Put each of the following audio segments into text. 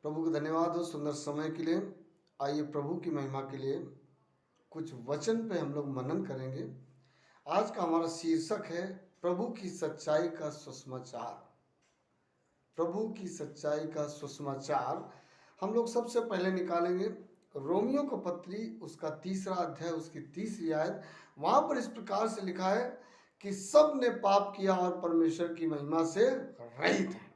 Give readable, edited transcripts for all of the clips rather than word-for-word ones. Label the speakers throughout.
Speaker 1: प्रभु को धन्यवाद हो सुंदर समय के लिए। आइए प्रभु की महिमा के लिए कुछ वचन पे हम लोग मनन करेंगे। आज का हमारा शीर्षक है प्रभु की सच्चाई का सुसमाचार। प्रभु की सच्चाई का सुसमाचार हम लोग सबसे पहले निकालेंगे रोमियो को पत्री उसका 3रा अध्याय उसकी 3री आयत। वहां पर इस प्रकार से लिखा है कि सब ने पाप किया और परमेश्वर की महिमा से रहित है।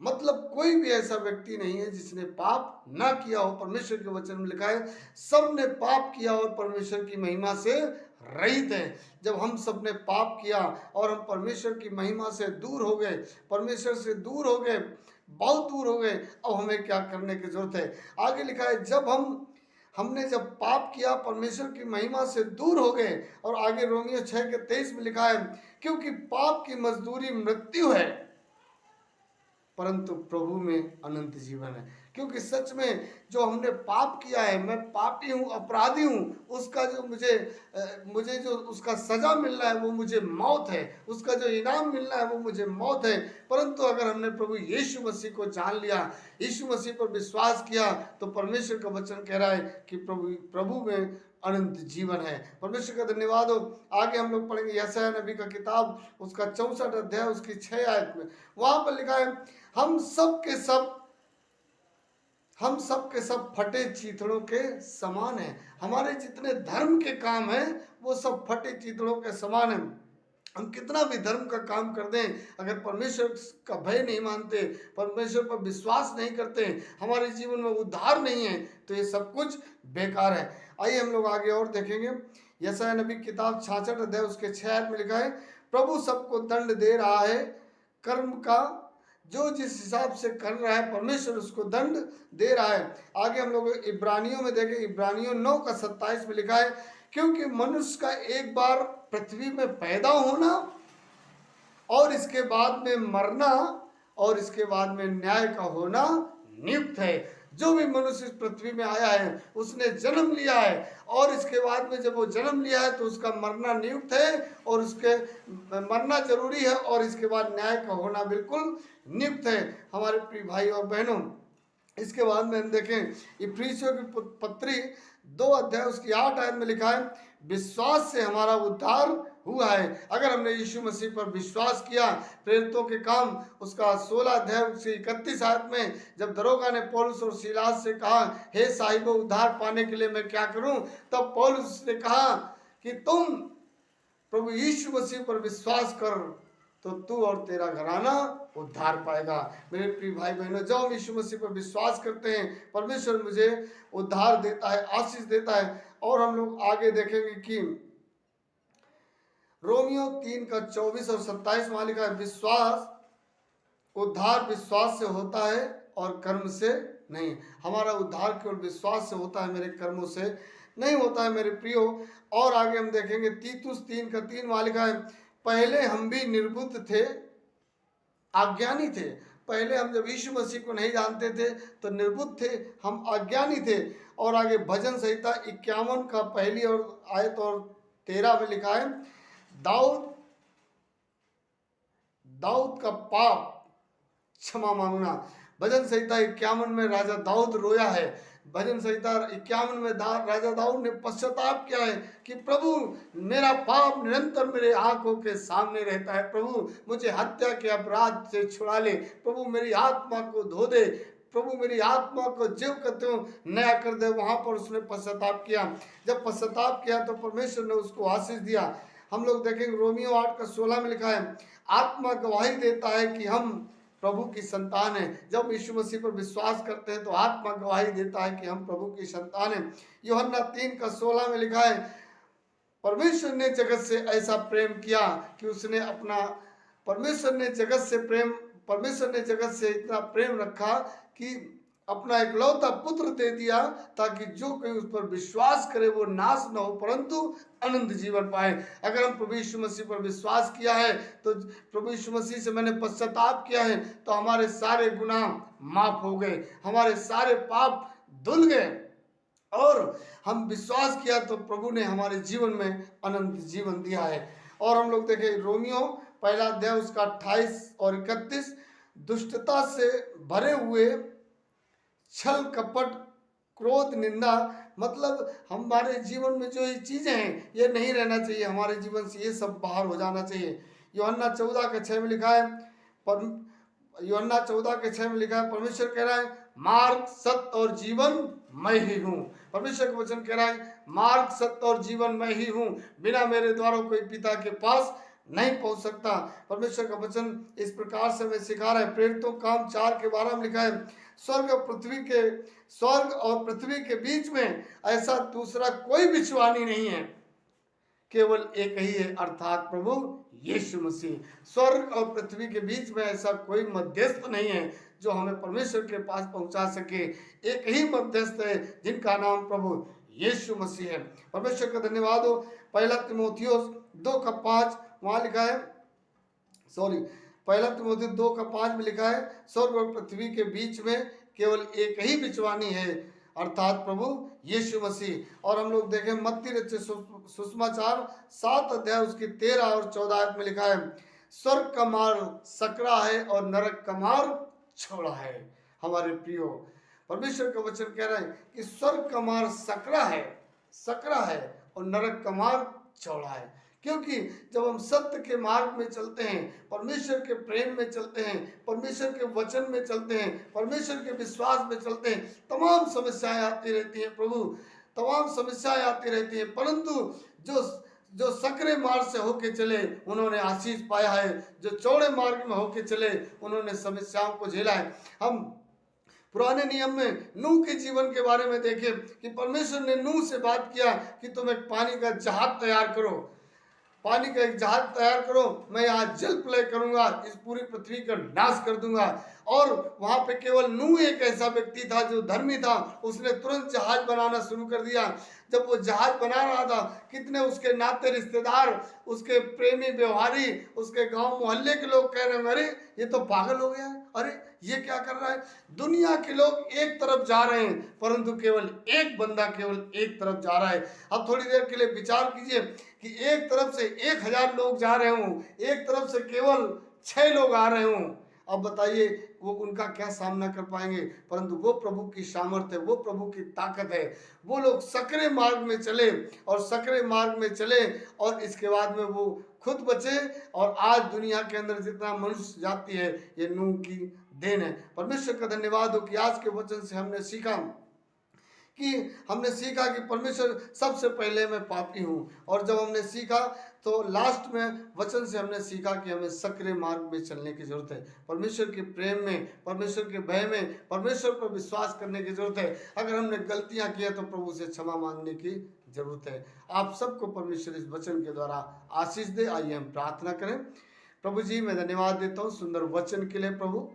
Speaker 1: मतलब कोई भी ऐसा व्यक्ति नहीं है जिसने पाप ना किया हो। परमेश्वर के वचन में लिखा है सब ने पाप किया और परमेश्वर की महिमा से रहित है। जब हम सब ने पाप किया और हम परमेश्वर की महिमा से दूर हो गए, परमेश्वर से दूर हो गए, बहुत दूर हो गए, अब हमें क्या करने की जरूरत है। आगे लिखा है जब हमने जब पाप किया परमेश्वर की महिमा से दूर हो गए। और आगे रोमियो 6:23 में लिखा है क्योंकि पाप की मजदूरी मृत्यु है परंतु प्रभु में अनंत जीवन है। क्योंकि सच में जो हमने पाप किया है, मैं पापी हूँ, अपराधी हूँ, उसका जो मुझे जो उसका सजा मिल रहा है वो मुझे मौत है, उसका जो इनाम मिल रहा है वो मुझे मौत है। परंतु अगर हमने प्रभु यीशु मसीह को जान लिया, यीशु मसीह पर विश्वास किया, तो परमेश्वर का वचन कह रहा है कि प्रभु में अनंत जीवन है। परमेश्वर का धन्यवाद हो। आगे हम लोग पढ़ेंगे यशायाह नबी का किताब उसका 64 अध्याय उसकी 6 आयत में। वहां पर लिखा है हम सब के सब फटे चीथड़ों के समान हैं। हमारे जितने धर्म के काम हैं वो सब फटे चीथड़ों के समान हैं। हम कितना भी धर्म का काम कर दें, अगर परमेश्वर का भय नहीं मानते, परमेश्वर पर विश्वास नहीं करते, हमारे जीवन में उद्धार नहीं है, तो ये सब कुछ बेकार है। आइए हम लोग आगे और देखेंगे। यशायाह नबी किताब 66 अध्याय उसके 6 आयत में लिखा है प्रभु सबको दंड दे रहा है कर्म का, जो जिस हिसाब से कर रहा है परमेश्वर उसको दंड दे रहा है। आगे हम लोग इब्रानियों में देखें, इब्रानियों 9:27 में लिखा है क्योंकि मनुष्य का एक बार पृथ्वी में पैदा होना और इसके बाद में मरना और इसके बाद में न्याय का होना नियुक्त है। जो भी मनुष्य इस पृथ्वी में आया है उसने जन्म लिया है और इसके बाद में जब वो जन्म लिया है तो उसका मरना नियुक्त है और उसके मरना जरूरी है और इसके बाद न्याय का होना बिल्कुल नियुक्त है। हमारे प्रिय भाई और बहनों, इसके बाद में हम देखें इफिसियों की पत्री 2 अध्याय उसकी 8 आयत में लिखा है विश्वास से हमारा उद्धार हुआ है। अगर हमने यीशु मसीह पर विश्वास किया, प्रेरितों के काम उसका 16 अध्याय उसकी 31 आयत में जब दरोगा ने पौलुस और सीलास से कहा हे साहिबो उद्धार पाने के लिए मैं क्या करूं, तब पौलुस ने कहा कि तुम प्रभु यीशु मसीह पर विश्वास कर तो तू और तेरा घराना उद्धार पाएगा। मेरे प्रिय भाई बहनों, जब हम यीशु मसीह पर विश्वास करते हैं परमेश्वर मुझे उद्धार देता है, आशीष देता है। और हम लोग आगे देखेंगे कि रोमियो 3:24 और 27 वहां लिखा है विश्वास उद्धार विश्वास से होता है और कर्म से नहीं। हमारा उद्धार केवल विश्वास से होता है, मेरे कर्मों से नहीं होता है मेरे प्रियो। और आगे हम देखेंगे तीतुस 3:3 वहां लिखा है पहले हम भी निर्बुद्ध थे, अज्ञानी थे। पहले हम जब यीशु मसीह को नहीं जानते थे तो निर्बुद्ध थे, हम अज्ञानी थे। और आगे भजन संहिता 51 का पहली और आयत और 13 में लिखा है दाऊद का पाप क्षमा मांगना। भजन संहिता 51 में राजा दाऊद रोया है। भजन संहिता 51 में राजा दाऊद ने पश्चाताप किया है कि प्रभु मेरा पाप निरंतर मेरे आंखों के सामने रहता है, प्रभु मुझे हत्या के अपराध से छुड़ा ले, प्रभु मेरी आत्मा को धो दे, प्रभु मेरी आत्मा को जीव करते हो नया कर दे। वहां पर उसने पश्चाताप किया। जब पश्चाताप किया तो परमेश्वर ने उसको आशीष दिया। हम लोग देखेंगे रोमियो 8:16 में लिखा है आत्मा गवाही देता है कि हम प्रभु की संतान है। जब यीशु मसीह पर विश्वास करते हैं तो आत्मा गवाही देता है कि हम प्रभु की संतान हैं। यूहन्ना 3:16 में लिखा है परमेश्वर ने जगत से ऐसा प्रेम किया कि उसने परमेश्वर ने जगत से इतना प्रेम रखा कि अपना एकलौता पुत्र दे दिया ताकि जो कोई उस पर विश्वास करे वो नाश न हो परंतु अनंत जीवन पाए। अगर हम प्रभु यीशु मसीह पर विश्वास किया है तो प्रभु यीशु मसीह से मैंने पश्चाताप किया है तो हमारे सारे गुनाह माफ हो गए, हमारे सारे पाप धुल गए और हम विश्वास किया तो प्रभु ने हमारे जीवन में अनंत जीवन दिया है। और हम लोग देखें रोमियो 1 अध्याय उसका 28 और 31 दुष्टता से भरे हुए छल कपट क्रोध निंदा, मतलब हमारे जीवन में जो ये चीजें हैं ये नहीं रहना चाहिए, हमारे जीवन से ये सब बाहर हो जाना चाहिए। यूहन्ना 14:6 में लिखा है, पर यूहन्ना 14:6 में लिखा है, परमेश्वर कह रहा है मार्ग सत्य और जीवन मैं ही हूँ। परमेश्वर का वचन कह रहा है मार्ग सत्य और जीवन मैं ही हूँ, बिना मेरे द्वारा कोई पिता के पास नहीं पहुंच सकता। परमेश्वर का वचन इस प्रकार से हमें सिखा रहा है। प्रेरितों काम 4:12 में लिखा है स्वर्ग और पृथ्वी के बीच में ऐसा दूसरा कोई बिछवानी नहीं है, केवल एक ही है अर्थात प्रभु यीशु मसीह। स्वर्ग और पृथ्वी के बीच में ऐसा कोई मध्यस्थ नहीं है जो हमें परमेश्वर के पास पहुंचा सके। एक ही मध्यस्थ है जिनका नाम प्रभु यीशु मसीह है। परमेश्वर का धन्यवाद हो। 1 तीमुथियुस 2:5 वहां लिखा है, 1 तीमुथियुस 2:5 में लिखा है स्वर्ग और पृथ्वी के बीच में केवल एक ही बिछवानी है अर्थात प्रभु यीशु मसीह। और हम लोग देखें मत्ती रचित सुसमाचार 7 अध्याय उसकी 13 और 14 आयत में लिखा है स्वर्ग का मार्ग सकरा है और नरक का मार्ग चौड़ा है। हमारे प्रियो, परमेश्वर का वचन कह रहा है कि स्वर्ग का मार्ग सकरा है और नरक का मार्ग चौड़ा है। क्योंकि जब हम सत्य के मार्ग में चलते हैं, परमेश्वर के प्रेम में चलते हैं, परमेश्वर के वचन में चलते हैं, परमेश्वर के विश्वास में चलते हैं, तमाम समस्याएं आती रहती हैं प्रभु, तमाम समस्याएं आती रहती हैं, परंतु जो सकरे मार्ग से होके चले उन्होंने आशीष पाया है, जो चौड़े मार्ग में होके चले उन्होंने समस्याओं को झेला है। हम पुराने नियम में नूह के जीवन के बारे में देखें कि परमेश्वर ने नूह से बात किया कि तुम एक पानी का जहाज तैयार करो, पानी का एक जहाज तैयार करो, मैं यहाँ जल प्रलय करूंगा, इस पूरी पृथ्वी का नाश कर दूंगा। और वहां पे केवल नूह एक ऐसा व्यक्ति था जो धर्मी था, उसने तुरंत जहाज बनाना शुरू कर दिया। जब वो जहाज बना रहा था, कितने उसके नाते रिश्तेदार, उसके प्रेमी व्यवहारी, उसके गांव मोहल्ले के लोग कह रहे हैं अरे ये तो पागल हो गया है, अरे ये क्या कर रहा है। दुनिया के लोग एक तरफ जा रहे हैं परंतु केवल एक बंदा केवल एक तरफ जा रहा है। अब थोड़ी देर के लिए विचार कीजिए कि एक तरफ से 1000 लोग जा रहे हों, एक तरफ से केवल 6 लोग आ रहे हों, अब बताइए वो उनका क्या सामना कर पाएंगे। परंतु वो प्रभु की सामर्थ्य है, वो प्रभु की ताकत है। वो लोग सकरे मार्ग में चले और सकरे मार्ग में चले और इसके बाद में वो खुद बचे। और आज दुनिया के अंदर जितना मनुष्य जाति है ये नूह की देन है। परमेश्वर का धन्यवाद हो कि आज के वचन से हमने सीखा कि परमेश्वर सबसे पहले मैं पापी हूँ। और जब हमने सीखा तो लास्ट में वचन से हमने सीखा कि हमें सकरे मार्ग में चलने की जरूरत है, परमेश्वर के प्रेम में, परमेश्वर के भय में, परमेश्वर पर विश्वास करने की जरूरत है। अगर हमने गलतियां की तो प्रभु से क्षमा मांगने की जरूरत है। आप सबको परमेश्वर इस वचन के द्वारा आशीष दे। आइए हम प्रार्थना करें। प्रभु जी, मैं धन्यवाद देता हूँ सुंदर वचन के लिए। प्रभु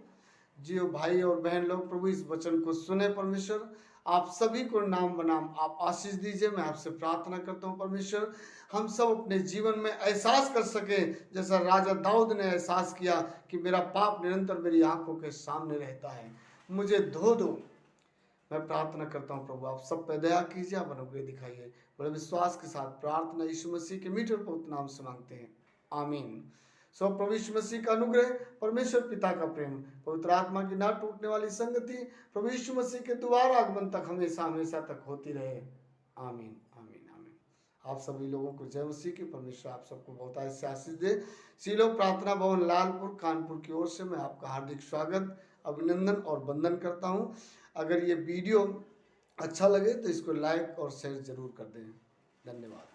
Speaker 1: जी, भाई और बहन लोग प्रभु इस वचन को सुने, परमेश्वर आप सभी को नाम बनाम आप आशीष दीजिए। मैं आपसे प्रार्थना करता हूँ परमेश्वर, हम सब अपने जीवन में एहसास कर सके जैसा राजा दाऊद ने एहसास किया कि मेरा पाप निरंतर मेरी आंखों के सामने रहता है, मुझे धो दो। मैं प्रार्थना करता हूँ प्रभु आप सब पे दया कीजिए, आप अनुग्रह दिखाइए। बड़े विश्वास के साथ प्रार्थना यीशु मसीह के मीठे पवित्र नाम से मांगते हैं, आमीन। सो प्रभु यीशु मसीह का अनुग्रह, परमेश्वर पिता का प्रेम, पवित्र आत्मा की ना टूटने वाली संगति प्रभु यीशु मसीह के दोबारा आगमन तक हमेशा हमेशा तक होती रहे, आमीन आमीन आमीन। आप सभी लोगों को जय मसीह की। परमेश्वर आप सबको बहुत ऐसे आशीष दे। सीलो प्रार्थना भवन लालपुर कानपुर की ओर से मैं आपका हार्दिक स्वागत, अभिनंदन और वंदन करता हूँ। अगर ये वीडियो अच्छा लगे तो इसको लाइक और शेयर जरूर कर दें। धन्यवाद।